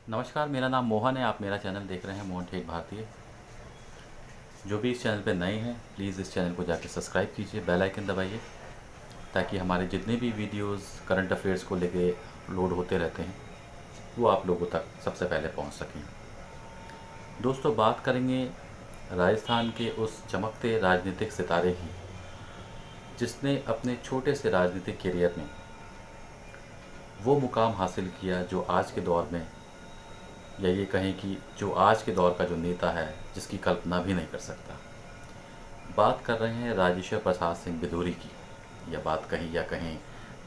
नमस्कार, मेरा नाम मोहन है। आप मेरा चैनल देख रहे हैं मोहन ठेठ भारतीय। जो भी इस चैनल पे नए हैं, प्लीज़ इस चैनल को जाके सब्सक्राइब कीजिए, बेल आइकन दबाइए, ताकि हमारे जितने भी वीडियोस करंट अफेयर्स को लेके अपलोड होते रहते हैं वो आप लोगों तक सबसे पहले पहुंच सकें। दोस्तों, बात करेंगे राजस्थान के उस चमकते राजनीतिक सितारे की, जिसने अपने छोटे से राजनीतिक करियर में वो मुकाम हासिल किया जो आज के दौर में, या ये कहें कि जो आज के दौर का जो नेता है जिसकी कल्पना भी नहीं कर सकता। बात कर रहे हैं राजेश्वर प्रसाद सिंह बिधूरी की, या बात कहीं या कहें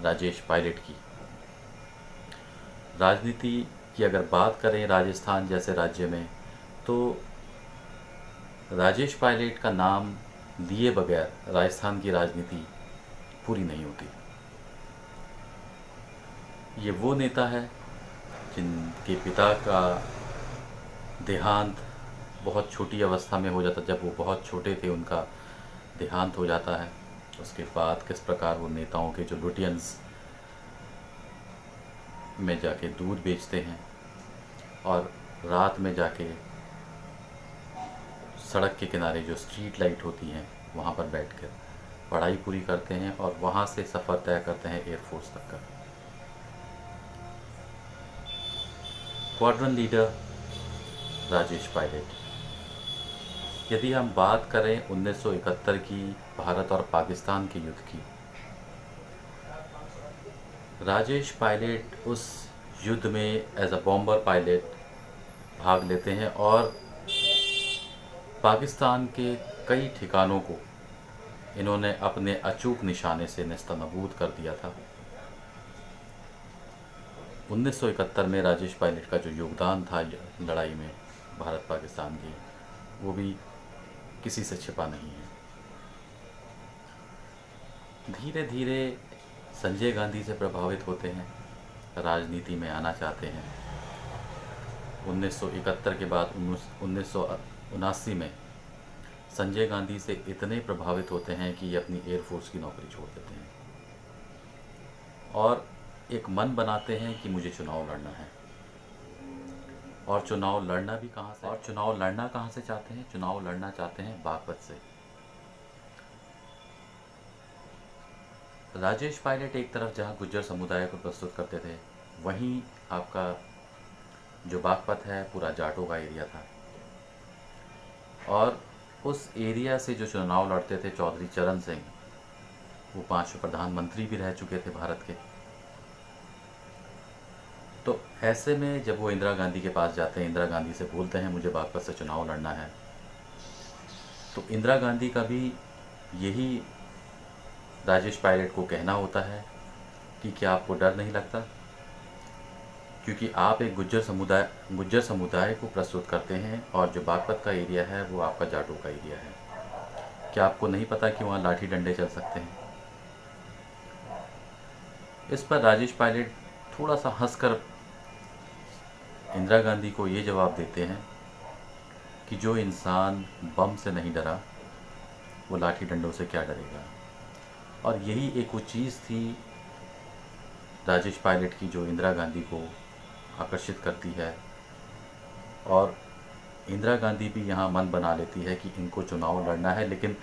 राजेश पायलट की। राजनीति की अगर बात करें राजस्थान जैसे राज्य में, तो राजेश पायलट का नाम लिए बगैर राजस्थान की राजनीति पूरी नहीं होती। ये वो नेता है जिनके पिता का देहांत बहुत छोटी अवस्था में हो जाता। जब वो बहुत छोटे थे उनका देहांत हो जाता है। उसके बाद किस प्रकार वो नेताओं के जो लुटियंस में जाके दूध बेचते हैं और रात में जाके सड़क के किनारे जो स्ट्रीट लाइट होती हैं वहाँ पर बैठकर पढ़ाई पूरी करते हैं और वहाँ से सफ़र तय करते हैं एयरफोर्स तक का। Squadron leader Rajesh Pilot. यदि हम बात करें 1971 की भारत और पाकिस्तान के युद्ध की, राजेश पायलट उस युद्ध में एज अ बॉम्बर पायलट भाग लेते हैं और पाकिस्तान के कई ठिकानों को इन्होंने अपने अचूक निशाने से नेस्तनाबूद कर दिया था। 1971 में राजेश पायलट का जो योगदान था लड़ाई में भारत पाकिस्तान की, वो भी किसी से छिपा नहीं है। धीरे धीरे संजय गांधी से प्रभावित होते हैं, राजनीति में आना चाहते हैं। 1971 के बाद 1979 में संजय गांधी से इतने प्रभावित होते हैं कि ये अपनी एयरफोर्स की नौकरी छोड़ देते हैं और एक मन बनाते हैं कि मुझे चुनाव लड़ना है। और चुनाव लड़ना कहाँ से चाहते हैं? चुनाव लड़ना चाहते हैं बागपत से। राजेश पायलट एक तरफ जहां गुज्जर समुदाय को प्रस्तुत करते थे, वहीं आपका जो बागपत है पूरा जाटों का एरिया था। और उस एरिया से जो चुनाव लड़ते थे चौधरी चरण सिंह, वो 5वें प्रधानमंत्री भी रह चुके थे भारत के। तो ऐसे में जब वो इंदिरा गांधी के पास जाते हैं, इंदिरा गांधी से बोलते हैं मुझे बागपत से चुनाव लड़ना है, तो इंदिरा गांधी का भी यही राजेश पायलट को कहना होता है कि क्या आपको डर नहीं लगता, क्योंकि आप एक गुज्जर समुदाय को प्रस्तुत करते हैं और जो बागपत का एरिया है वो आपका जाटों का एरिया है। क्या आपको नहीं पता कि वहाँ लाठी डंडे चल सकते हैं? इस पर राजेश पायलट थोड़ा सा हंसकर इंदिरा गांधी को ये जवाब देते हैं कि जो इंसान बम से नहीं डरा वो लाठी डंडों से क्या डरेगा। और यही एक वो चीज़ थी राजेश पायलट की जो इंदिरा गांधी को आकर्षित करती है। और इंदिरा गांधी भी यहाँ मन बना लेती है कि इनको चुनाव लड़ना है, लेकिन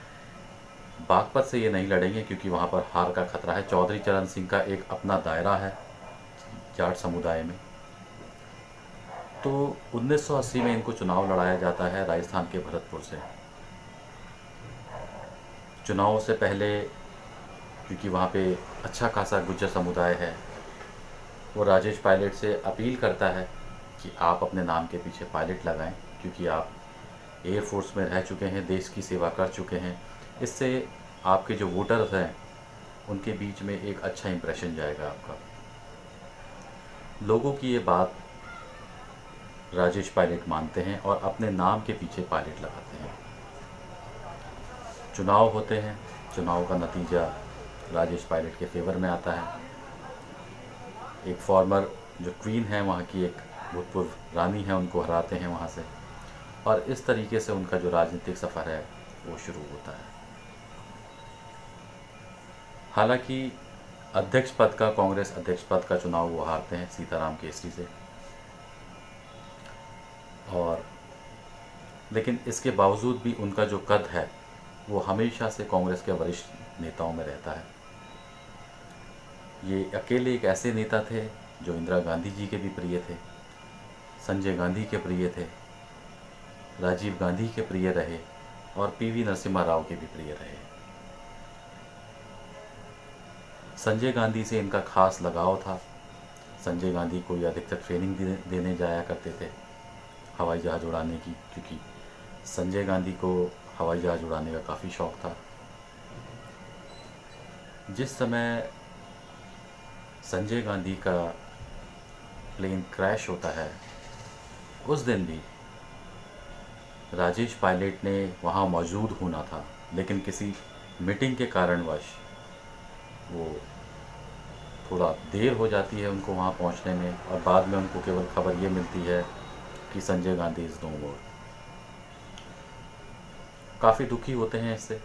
बागपत से ये नहीं लड़ेंगे क्योंकि वहाँ पर हार का खतरा है। चौधरी चरण सिंह का एक अपना दायरा है जाट समुदाय में। तो 1980 में इनको चुनाव लड़ाया जाता है राजस्थान के भरतपुर से। चुनाव से पहले क्योंकि वहाँ पे अच्छा खासा गुज्जर समुदाय है, वो राजेश पायलट से अपील करता है कि आप अपने नाम के पीछे पायलट लगाएं, क्योंकि आप एयरफोर्स में रह चुके हैं, देश की सेवा कर चुके हैं। इससे आपके जो वोटर्स हैं उनके बीच में एक अच्छा इंप्रेशन जाएगा आपका। लोगों की ये बात राजेश पायलट मानते हैं और अपने नाम के पीछे पायलट लगाते हैं। चुनाव होते हैं, चुनाव का नतीजा राजेश पायलट के फेवर में आता है। एक फॉर्मर जो क्वीन है वहाँ की, एक भूतपूर्व रानी है, उनको हराते हैं वहाँ से। और इस तरीके से उनका जो राजनीतिक सफ़र है वो शुरू होता है। हालांकि अध्यक्ष पद का, कांग्रेस अध्यक्ष पद का चुनाव वो हारते हैं सीताराम केसरी से, और लेकिन इसके बावजूद भी उनका जो कद है वो हमेशा से कांग्रेस के वरिष्ठ नेताओं में रहता है। ये अकेले एक ऐसे नेता थे जो इंदिरा गांधी जी के भी प्रिय थे, संजय गांधी के प्रिय थे, राजीव गांधी के प्रिय रहे और पीवी नरसिम्हा राव के भी प्रिय रहे। संजय गांधी से इनका खास लगाव था। संजय गांधी को ये अधिकतर ट्रेनिंग देने जाया करते थे हवाई जहाज़ उड़ाने की, क्योंकि संजय गांधी को हवाई जहाज़ उड़ाने का काफ़ी शौक़ था। जिस समय संजय गांधी का प्लेन क्रैश होता है उस दिन भी राजेश पायलट ने वहाँ मौजूद होना था, लेकिन किसी मीटिंग के कारणवश वो थोड़ा देर हो जाती है उनको वहाँ पहुँचने में, और बाद में उनको केवल खबर ये मिलती है कि संजय गांधी इज़ नो मोर। काफ़ी दुखी होते हैं इससे।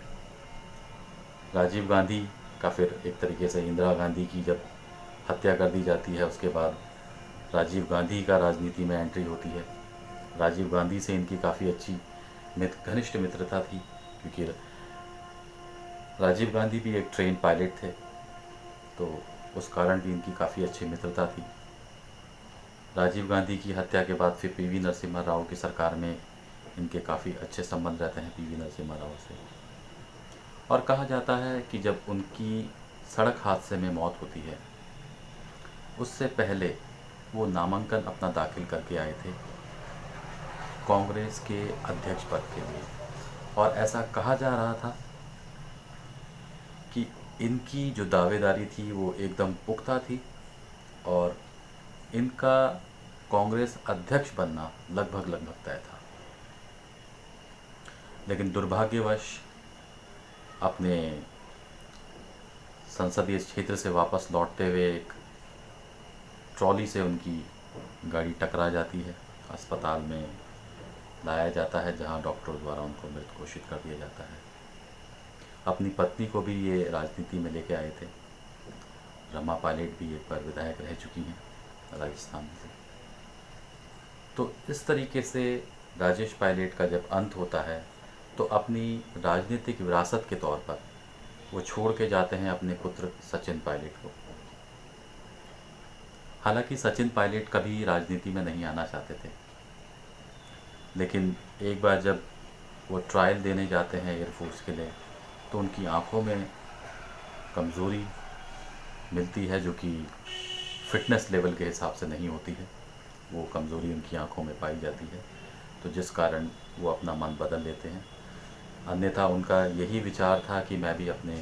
राजीव गांधी का फिर एक तरीके से इंदिरा गांधी की जब हत्या कर दी जाती है उसके बाद राजीव गांधी का राजनीति में एंट्री होती है। राजीव गांधी से इनकी काफ़ी अच्छी घनिष्ठ मित्रता थी, क्योंकि राजीव गांधी भी एक ट्रेन पायलट थे, तो उस कारण भी इनकी काफ़ी अच्छी मित्रता थी। राजीव गांधी की हत्या के बाद फिर पीवी नरसिम्हा राव की सरकार में इनके काफ़ी अच्छे संबंध रहते हैं पीवी नरसिम्हा राव से। और कहा जाता है कि जब उनकी सड़क हादसे में मौत होती है उससे पहले वो नामांकन अपना दाखिल करके आए थे कांग्रेस के अध्यक्ष पद के लिए, और ऐसा कहा जा रहा था कि इनकी जो दावेदारी थी वो एकदम पुख्ता थी और इनका कांग्रेस अध्यक्ष बनना लगभग तय था। लेकिन दुर्भाग्यवश अपने संसदीय क्षेत्र से वापस लौटते हुए एक ट्रॉली से उनकी गाड़ी टकरा जाती है। अस्पताल में लाया जाता है जहां डॉक्टर द्वारा उनको मृत घोषित कर दिया जाता है। अपनी पत्नी को भी ये राजनीति में लेके आए थे। रमा पायलट भी एक बार विधायक रह चुकी हैं राजस्थान से। तो इस तरीके से राजेश पायलट का जब अंत होता है तो अपनी राजनीतिक विरासत के तौर पर वो छोड़ के जाते हैं अपने पुत्र सचिन पायलट को। हालांकि सचिन पायलट कभी राजनीति में नहीं आना चाहते थे, लेकिन एक बार जब वो ट्रायल देने जाते हैं एयरफोर्स के लिए तो उनकी आंखों में कमज़ोरी मिलती है जो कि फ़िटनेस लेवल के हिसाब से नहीं होती है। वो कमज़ोरी उनकी आंखों में पाई जाती है, तो जिस कारण वो अपना मन बदल लेते हैं। अन्यथा उनका यही विचार था कि मैं भी अपने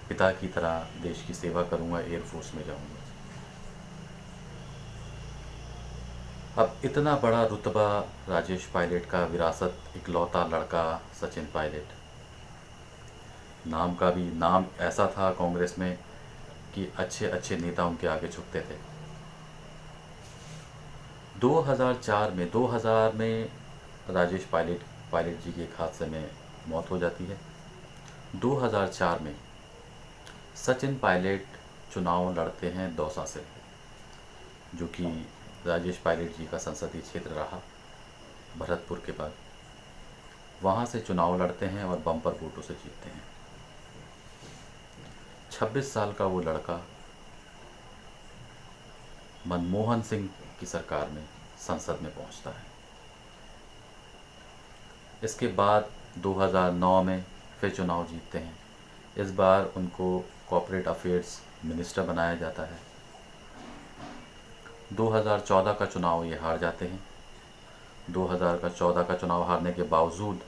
पिता की तरह देश की सेवा करूंगा, एयरफोर्स में जाऊंगा। अब इतना बड़ा रुतबा राजेश पायलट का, विरासत, इकलौता लड़का सचिन पायलट, नाम का भी नाम ऐसा था कांग्रेस में कि अच्छे अच्छे नेता उनके आगे झुकते थे। 2000 में राजेश पायलट जी के एक हादसे में मौत हो जाती है। 2004 में सचिन पायलट चुनाव लड़ते हैं दौसा से, जो कि राजेश पायलट जी का संसदीय क्षेत्र रहा भरतपुर के बाद। वहाँ से चुनाव लड़ते हैं और बम्पर वोटों से जीतते हैं। 26 साल का वो लड़का मनमोहन सिंह की सरकार में संसद में पहुंचता है। इसके बाद 2009 में फिर चुनाव जीतते हैं। इस बार उनको कॉर्पोरेट अफेयर्स मिनिस्टर बनाया जाता है। 2014 का चुनाव ये हार जाते हैं। 2014 का चुनाव हारने के बावजूद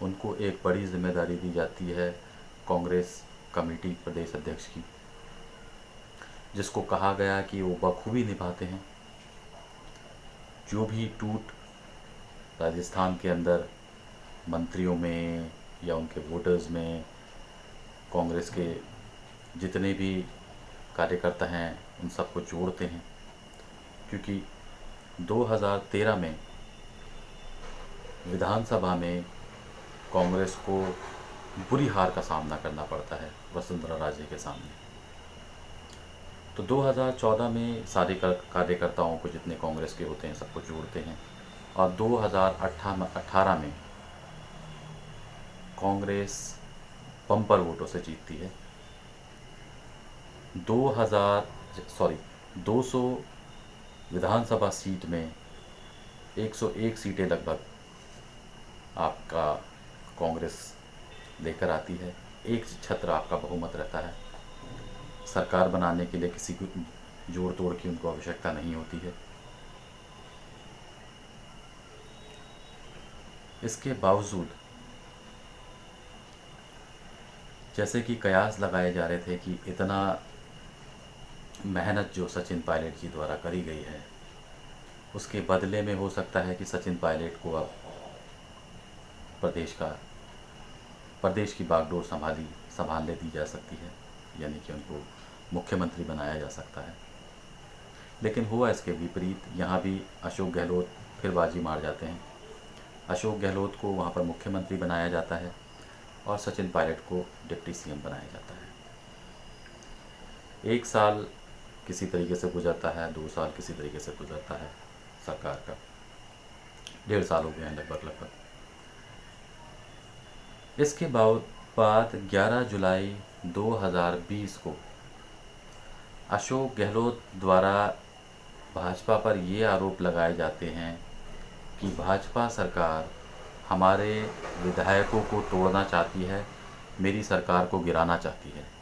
उनको एक बड़ी जिम्मेदारी दी जाती है कांग्रेस कमेटी प्रदेश अध्यक्ष की, जिसको कहा गया कि वो बखूबी निभाते हैं। जो भी टूट राजस्थान के अंदर मंत्रियों में या उनके वोटर्स में, कांग्रेस के जितने भी कार्यकर्ता हैं उन सबको जोड़ते हैं, क्योंकि 2013 में विधानसभा में कांग्रेस को बुरी हार का सामना करना पड़ता है वसुंधरा राजे के सामने। तो 2014 में सारे कार्यकर्ताओं को, जितने कांग्रेस के होते हैं, सबको जोड़ते हैं और 2018 में कांग्रेस बम्पर वोटों से जीतती है। 200 विधानसभा सीट में 101 सीटें लगभग आपका कांग्रेस लेकर आती है। एक छत्र आपका बहुमत रहता है। सरकार बनाने के लिए किसी को जोड़ तोड़ की उनको आवश्यकता नहीं होती है। इसके बावजूद जैसे कि कयास लगाए जा रहे थे कि इतना मेहनत जो सचिन पायलट जी द्वारा करी गई है, उसके बदले में हो सकता है कि सचिन पायलट को अब प्रदेश की बागडोर संभालने दी जा सकती है, यानी कि उनको मुख्यमंत्री बनाया जा सकता है। लेकिन हुआ इसके विपरीत। यहाँ भी अशोक गहलोत फिर बाजी मार जाते हैं। अशोक गहलोत को वहाँ पर मुख्यमंत्री बनाया जाता है और सचिन पायलट को डिप्टी सीएम बनाया जाता है। 1 साल किसी तरीके से गुजरता है, 2 साल किसी तरीके से गुजरता है सरकार का, 1.5 साल हो गए हैं लगभग। इसके बाद 11 जुलाई 2020 को अशोक गहलोत द्वारा भाजपा पर ये आरोप लगाए जाते हैं कि भाजपा सरकार हमारे विधायकों को तोड़ना चाहती है, मेरी सरकार को गिराना चाहती है।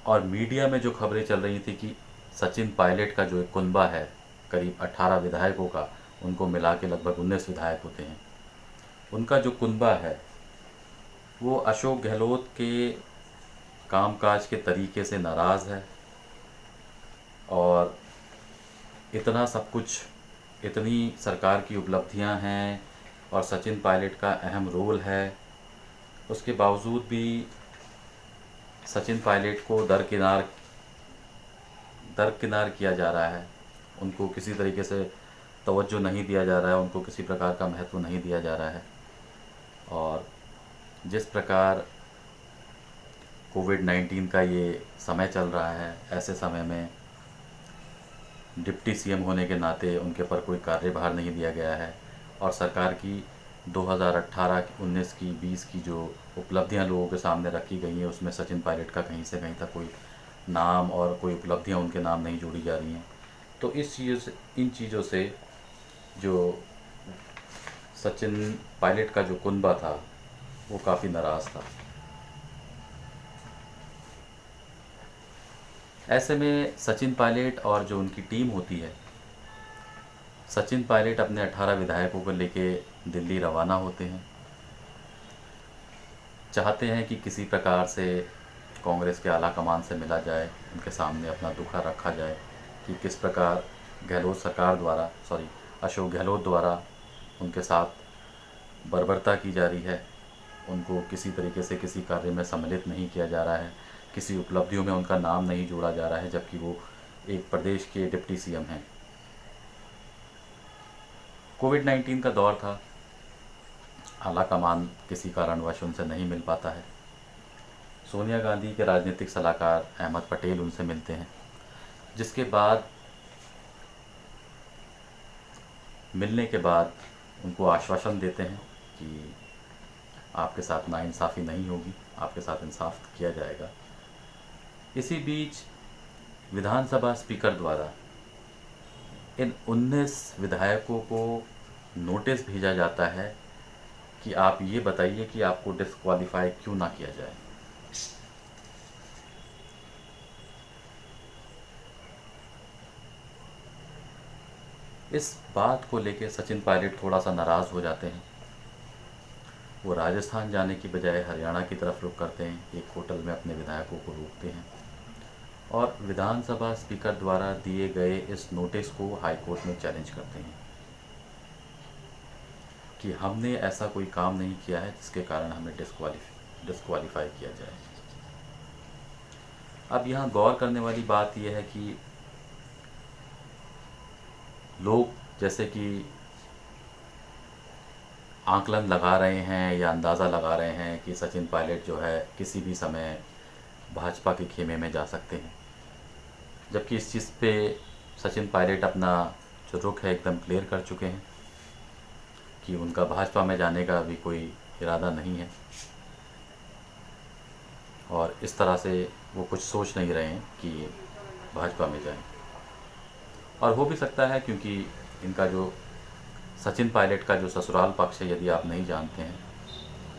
और मीडिया में जो खबरें चल रही थी कि सचिन पायलट का जो एक कुनबा है, करीब 18 विधायकों का, उनको मिला के लगभग 19 विधायक होते हैं, उनका जो कुनबा है वो अशोक गहलोत के कामकाज के तरीके से नाराज़ है और इतना सब कुछ, इतनी सरकार की उपलब्धियां हैं और सचिन पायलट का अहम रोल है, उसके बावजूद भी सचिन पायलट को दरकिनार किया जा रहा है। उनको किसी तरीके से तवज्जो नहीं दिया जा रहा है, उनको किसी प्रकार का महत्व नहीं दिया जा रहा है। और जिस प्रकार कोविड-19 का ये समय चल रहा है, ऐसे समय में डिप्टी सीएम होने के नाते उनके पर कोई कार्यभार नहीं दिया गया है और सरकार की 2018, 19 की, 20 की जो उपलब्धियां लोगों के सामने रखी गई हैं, उसमें सचिन पायलट का कहीं से कहीं तक कोई नाम और कोई उपलब्धियां उनके नाम नहीं जोड़ी जा रही हैं। तो इन चीज़ों से जो सचिन पायलट का जो कुनबा था वो काफ़ी नाराज़ था। ऐसे में सचिन पायलट और जो उनकी टीम होती है, सचिन पायलट अपने 18 विधायकों को लेके दिल्ली रवाना होते हैं। चाहते हैं कि किसी प्रकार से कांग्रेस के आला कमान से मिला जाए, उनके सामने अपना दुखा रखा जाए कि किस प्रकार अशोक गहलोत द्वारा उनके साथ बर्बरता की जा रही है, उनको किसी तरीके से किसी कार्य में सम्मिलित नहीं किया जा रहा है, किसी उपलब्धियों में उनका नाम नहीं जोड़ा जा रहा है, जबकि वो एक प्रदेश के डिप्टी सीएम हैं। कोविड-19 का दौर था, आला कमान किसी कारणवश उनसे नहीं मिल पाता है। सोनिया गांधी के राजनीतिक सलाहकार अहमद पटेल उनसे मिलते हैं, जिसके बाद मिलने के बाद उनको आश्वासन देते हैं कि आपके साथ नाइंसाफ़ी नहीं होगी, आपके साथ इंसाफ किया जाएगा। इसी बीच विधानसभा स्पीकर द्वारा इन 19 विधायकों को नोटिस भेजा जाता है कि आप ये बताइए कि आपको डिस्क्वालीफाई क्यों ना किया जाए। इस बात को लेकर सचिन पायलट थोड़ा सा नाराज़ हो जाते हैं। वो राजस्थान जाने की बजाय हरियाणा की तरफ रुख करते हैं, एक होटल में अपने विधायकों को रोकते हैं और विधानसभा स्पीकर द्वारा दिए गए इस नोटिस को हाई कोर्ट में चैलेंज करते हैं कि हमने ऐसा कोई काम नहीं किया है जिसके कारण हमें डिस्क्वालीफाई किया जाए। अब यहाँ गौर करने वाली बात यह है कि लोग जैसे कि आकलन लगा रहे हैं या अंदाज़ा लगा रहे हैं कि सचिन पायलट जो है किसी भी समय भाजपा के खेमे में जा सकते हैं, जबकि इस चीज़ पे सचिन पायलट अपना जो रुख है एकदम क्लियर कर चुके हैं कि उनका भाजपा में जाने का अभी कोई इरादा नहीं है, और इस तरह से वो कुछ सोच नहीं रहे हैं कि भाजपा में जाएं। और हो भी सकता है क्योंकि इनका जो सचिन पायलट का जो ससुराल पक्ष है, यदि आप नहीं जानते हैं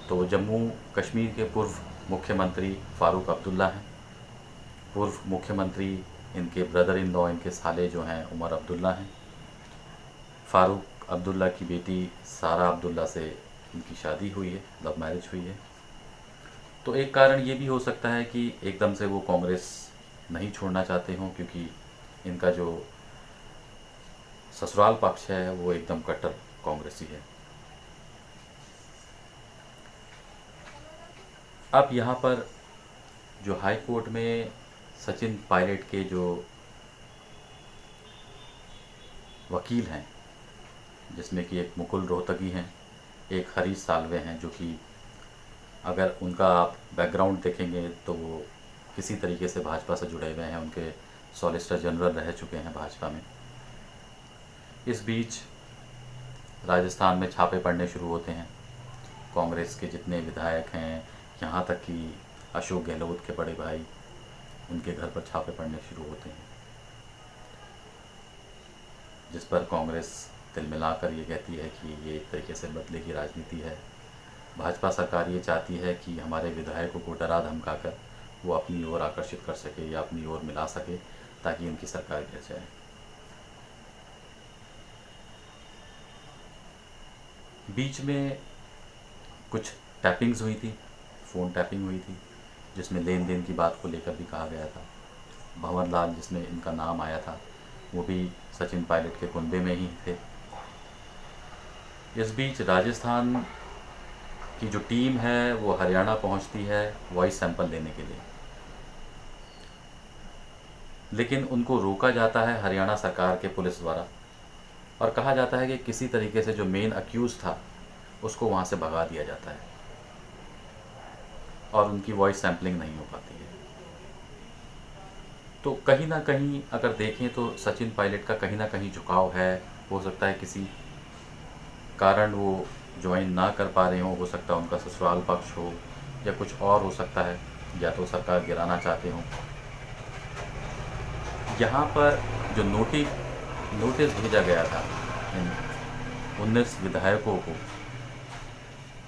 तो वो जम्मू कश्मीर के पूर्व मुख्यमंत्री फ़ारूक अब्दुल्ला हैं। पूर्व मुख्यमंत्री इनके ब्रदर इन लॉ, इनके साले जो हैं उमर अब्दुल्ला हैं। फ़ारूक अब्दुल्ला की बेटी सारा अब्दुल्ला से इनकी शादी हुई है, लव मैरिज हुई है। तो एक कारण ये भी हो सकता है कि एकदम से वो कांग्रेस नहीं छोड़ना चाहते हों, क्योंकि इनका जो ससुराल पक्ष है वो एकदम कट्टर कांग्रेसी है। अब यहाँ पर जो हाई कोर्ट में सचिन पायलट के जो वकील हैं, जिसमें कि एक मुकुल रोहतगी हैं, एक हरीश साल्वे हैं, जो कि अगर उनका आप बैकग्राउंड देखेंगे तो वो किसी तरीके से भाजपा से जुड़े हुए हैं, उनके सॉलिसिटर जनरल रह चुके हैं भाजपा में। इस बीच राजस्थान में छापे पड़ने शुरू होते हैं। कांग्रेस के जितने विधायक हैं, यहाँ तक कि अशोक गहलोत के बड़े भाई, उनके घर पर छापे पड़ने शुरू होते हैं, जिस पर कांग्रेस तिलमिलाकर ये कहती है कि ये एक तरीके से बदले की राजनीति है। भाजपा सरकार ये चाहती है कि हमारे विधायकों को डरा धमका कर वो अपनी ओर आकर्षित कर सके या अपनी ओर मिला सके, ताकि इनकी सरकार गिर जाए। बीच में कुछ टैपिंग्स हुई थी, फ़ोन टैपिंग हुई थी, जिसमें लेन देन की बात को लेकर भी कहा गया था। भंवर लाल जिसमें इनका नाम आया था, वो भी सचिन पायलट के कुनबे में ही थे। इस बीच राजस्थान की जो टीम है वो हरियाणा पहुंचती है वॉइस सैंपल लेने के लिए, लेकिन उनको रोका जाता है हरियाणा सरकार के पुलिस द्वारा, और कहा जाता है कि किसी तरीके से जो मेन अक्यूज़ था उसको वहाँ से भगा दिया जाता है और उनकी वॉइस सैम्पलिंग नहीं हो पाती है। तो कहीं ना कहीं अगर देखें तो सचिन पायलट का कहीं ना कहीं झुकाव है। हो सकता है किसी कारण वो ज्वाइन ना कर पा रहे हो सकता है उनका ससुराल पक्ष हो, या कुछ और हो सकता है, या तो सरकार गिराना चाहते हो। यहाँ पर जो नोटिस भेजा गया था इन 19 विधायकों को,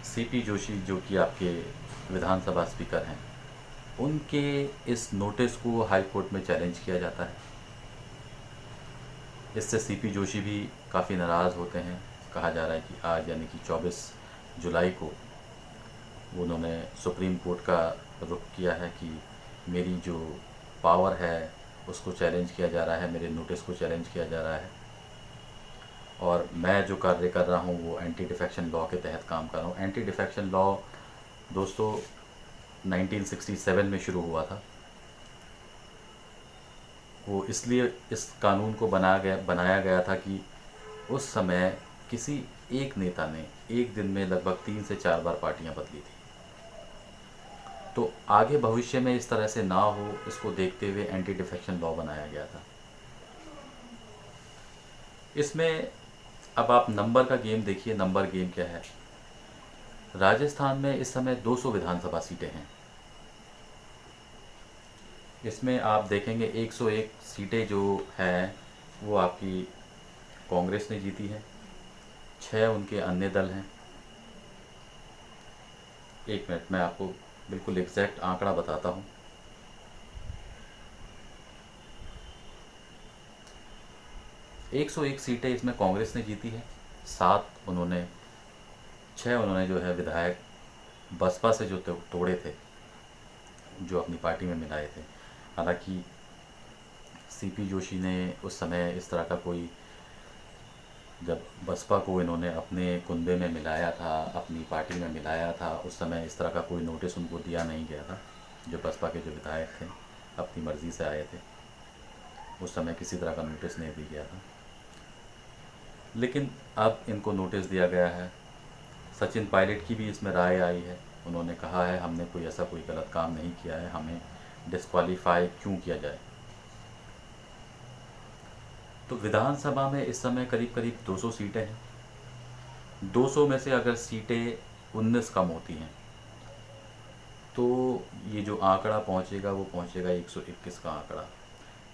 सीपी जोशी जो कि आपके विधानसभा स्पीकर हैं, उनके इस नोटिस को हाई कोर्ट में चैलेंज किया जाता है। इससे सीपी जोशी भी काफ़ी नाराज़ होते हैं। कहा जा रहा है कि आज यानी कि 24 जुलाई को उन्होंने सुप्रीम कोर्ट का रुख किया है कि मेरी जो पावर है उसको चैलेंज किया जा रहा है, मेरे नोटिस को चैलेंज किया जा रहा है, और मैं जो कार्य कर रहा हूँ वो एंटी डिफेक्शन लॉ के तहत काम कर रहा हूँ। एंटी डिफेक्शन लॉ दोस्तों 1967 में शुरू हुआ था। वो इसलिए इस कानून को बनाया गया था कि उस समय किसी एक नेता ने एक दिन में लगभग 3 से 4 बार पार्टियां बदली थी। तो आगे भविष्य में इस तरह से ना हो, इसको देखते हुए एंटी डिफेक्शन लॉ बनाया गया था। इसमें अब आप नंबर का गेम देखिए। नंबर गेम क्या है? राजस्थान में इस समय 200 विधानसभा सीटें हैं। इसमें आप देखेंगे 101 सीटें जो हैं वो आपकी कांग्रेस ने जीती है, 6 उनके अन्य दल हैं। एक मिनट, मैं आपको बिल्कुल एग्जैक्ट आंकड़ा बताता हूँ। एक 101 सीटें इसमें कांग्रेस ने जीती है, 6 उन्होंने जो है विधायक बसपा से जो तोड़े थे, जो अपनी पार्टी में मिलाए थे। हालांकि सीपी जोशी ने उस समय इस तरह का कोई, जब बसपा को इन्होंने अपने कुनबे में मिलाया था, अपनी पार्टी में मिलाया था, उस समय इस तरह का कोई नोटिस उनको दिया नहीं गया था, जो बसपा के जो विधायक थे। अपनी मर्ज़ी से आए थे। उस समय किसी तरह का नोटिस नहीं दिया गया था, लेकिन अब इनको नोटिस दिया गया है। सचिन पायलट की भी इसमें राय आई है। उन्होंने कहा है हमने कोई ऐसा कोई गलत काम नहीं किया है, हमें डिस्क्वालीफाई क्यों किया जाए। तो विधानसभा में इस समय करीब करीब 200 सीटें हैं। 200 में से अगर सीटें 19 कम होती हैं तो ये जो आंकड़ा पहुंचेगा वो पहुंचेगा 121 का आंकड़ा।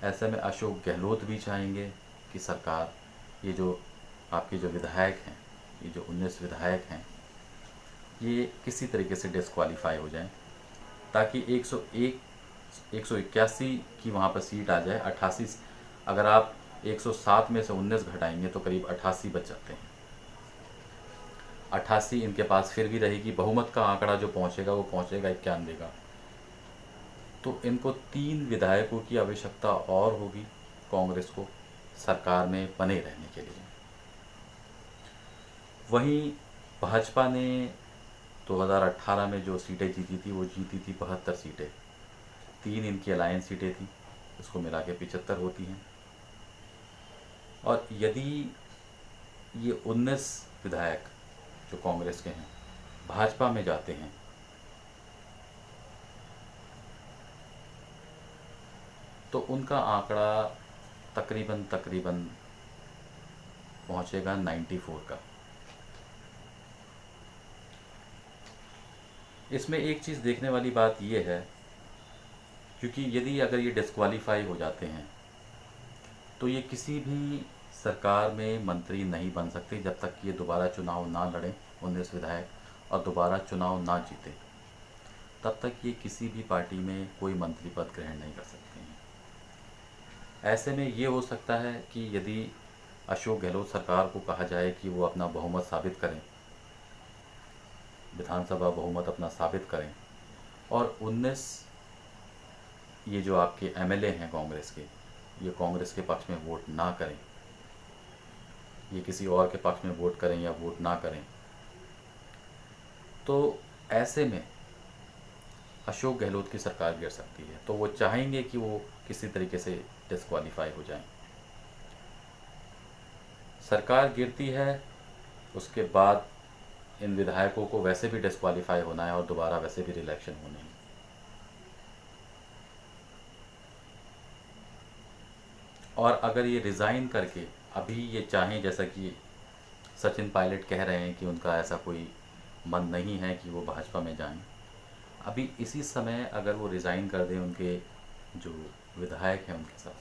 ऐसे में अशोक गहलोत भी चाहेंगे कि सरकार, ये जो आपके जो विधायक हैं, ये जो 19 विधायक हैं, ये किसी तरीके से डिस्क्वालीफाई हो जाएं, ताकि 181 की वहाँ पर सीट आ जाए। 88, अगर आप 107 में से 19 घटाएंगे तो करीब 88 बच जाते हैं। 88 इनके पास फिर भी रहेगी। बहुमत का आंकड़ा जो पहुँचेगा वो पहुँचेगा 91 का। तो इनको 3 विधायकों की आवश्यकता और होगी कांग्रेस को सरकार में बने रहने के लिए। वहीं भाजपा ने 2018 में जो सीटें जीती थी वो जीती थी 72 सीटें। 3 इनकी अलायंस सीटें थी, इसको मिला के 75 होती हैं। और यदि ये 19 विधायक जो कांग्रेस के हैं भाजपा में जाते हैं तो उनका आंकड़ा तकरीबन पहुंचेगा 94 का। इसमें एक चीज़ देखने वाली बात यह है, क्योंकि यदि अगर ये डिस्क्वालीफाई हो जाते हैं तो ये किसी भी सरकार में मंत्री नहीं बन सकते जब तक कि ये दोबारा चुनाव ना लड़ें 19 विधायक और दोबारा चुनाव ना जीते, तब तक ये किसी भी पार्टी में कोई मंत्री पद ग्रहण नहीं कर सकते हैं। ऐसे में ये हो सकता है कि यदि अशोक गहलोत सरकार को कहा जाए कि वो अपना बहुमत साबित करें, विधानसभा बहुमत अपना साबित करें, और 19 ये जो आपके एमएलए हैं कांग्रेस के, ये कांग्रेस के पक्ष में वोट ना करें, ये किसी और के पक्ष में वोट करें या वोट ना करें, तो ऐसे में अशोक गहलोत की सरकार गिर सकती है। तो वो चाहेंगे कि वो किसी तरीके से डिस्क्वालीफाई हो जाएं। सरकार गिरती है, उसके बाद इन विधायकों को वैसे भी डिस्क्वालीफाई होना है और दोबारा वैसे भी रिलेक्शन होने हैं। और अगर ये रिज़ाइन करके अभी ये चाहें, जैसा कि सचिन पायलट कह रहे हैं कि उनका ऐसा कोई मन नहीं है कि वो भाजपा में जाएं, अभी इसी समय अगर वो रिज़ाइन कर दें उनके जो विधायक हैं उनके साथ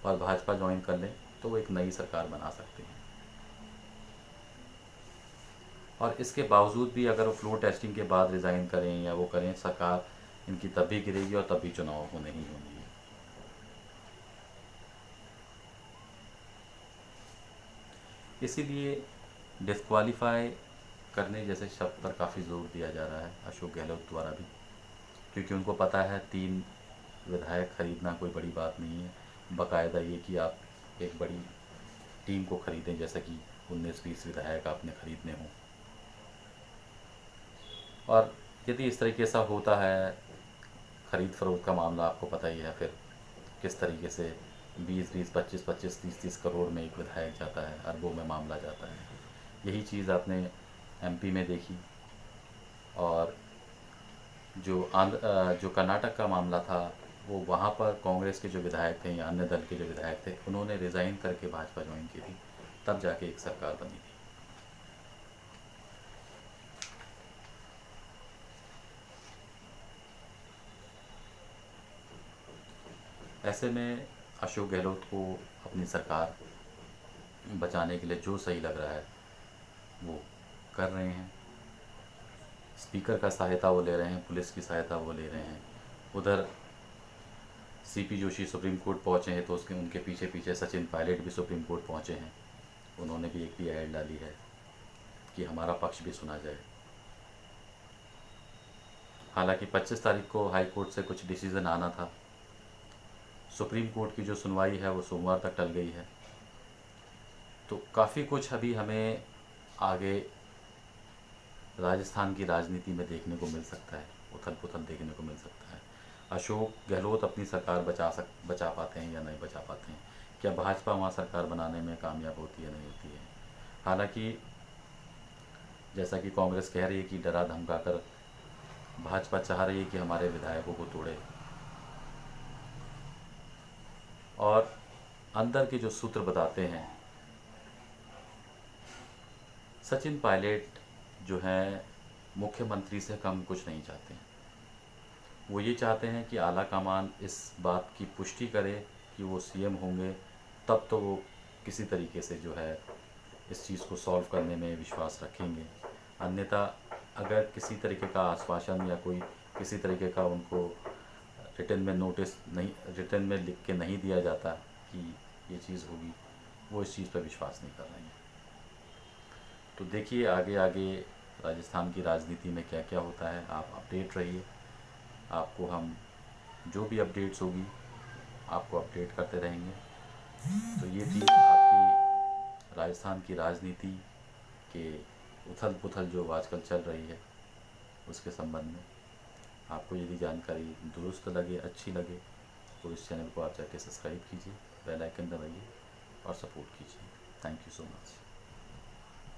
और भाजपा ज्वाइन कर लें तो वो एक नई सरकार बना सकते हैं। और इसके बावजूद भी अगर वो फ्लोर टेस्टिंग के बाद रिज़ाइन करें या वो करें, सरकार इनकी तब भी गिरेगी और तब भी चुनाव होने ही होने हैं। इसीलिए डिस्क्वालीफाई करने जैसे शब्द पर काफ़ी ज़ोर दिया जा रहा है अशोक गहलोत द्वारा भी, क्योंकि उनको पता है 3 विधायक खरीदना कोई बड़ी बात नहीं है। बाकायदा ये कि आप एक बड़ी टीम को खरीदें, जैसे कि 19-20 विधायक आपने खरीदने हों। और यदि इस तरीके से होता है, ख़रीद फ़रोख्त का मामला आपको पता ही है, फिर किस तरीके से 20-20, 25-25, 30-30 करोड़ में एक विधायक जाता है, अरबों में मामला जाता है। यही चीज़ आपने एमपी में देखी। और जो कर्नाटक का मामला था, वो वहाँ पर कांग्रेस के जो विधायक थे या अन्य दल के जो विधायक थे, उन्होंने रिज़ाइन करके भाजपा ज्वाइन की थी, तब जाके एक सरकार बनी थी। ऐसे में अशोक गहलोत को अपनी सरकार बचाने के लिए जो सही लग रहा है वो कर रहे हैं। स्पीकर का सहायता वो ले रहे हैं, पुलिस की सहायता वो ले रहे हैं। उधर सीपी जोशी सुप्रीम कोर्ट पहुँचे हैं तो उनके पीछे पीछे सचिन पायलट भी सुप्रीम कोर्ट पहुँचे हैं। उन्होंने भी एक ऐड डाली है कि हमारा पक्ष भी सुना जाए। हालांकि 25 तारीख को हाई कोर्ट से कुछ डिसीज़न आना था। सुप्रीम कोर्ट की जो सुनवाई है वो सोमवार तक टल गई है। तो काफ़ी कुछ अभी हमें आगे राजस्थान की राजनीति में देखने को मिल सकता है, उथल पुथल देखने को मिल सकता है। अशोक गहलोत अपनी सरकार बचा पाते हैं या नहीं बचा पाते हैं, क्या भाजपा वहाँ सरकार बनाने में कामयाब होती है नहीं होती है। हालांकि जैसा कि कांग्रेस कह रही है कि डरा धमका कर भाजपा चाह रही है कि हमारे विधायकों को तोड़े, और अंदर के जो सूत्र बताते हैं, सचिन पायलट जो हैं मुख्यमंत्री से कम कुछ नहीं चाहते हैं। वो ये चाहते हैं कि आला कमान इस बात की पुष्टि करे कि वो सीएम होंगे, तब तो वो किसी तरीके से जो है इस चीज़ को सॉल्व करने में विश्वास रखेंगे। अन्यथा अगर किसी तरीके का आश्वासन या कोई किसी तरीके का उनको रिटन में नोटिस नहीं, रिटन में लिख के नहीं दिया जाता कि ये चीज़ होगी, वो इस चीज़ पर विश्वास नहीं कर रहे हैं। तो देखिए आगे आगे राजस्थान की राजनीति में क्या क्या होता है, आप अपडेट रहिए। आपको हम जो भी अपडेट्स होगी आपको अपडेट करते रहेंगे। तो ये थी आपकी राजस्थान की राजनीति के उथल पुथल जो आजकल चल रही है उसके संबंध में। आपको यदि जानकारी दुरुस्त लगे, अच्छी लगे, तो इस चैनल को आप जाके सब्सक्राइब कीजिए, बेल आइकन दबाइए और सपोर्ट कीजिए। Thank you so much.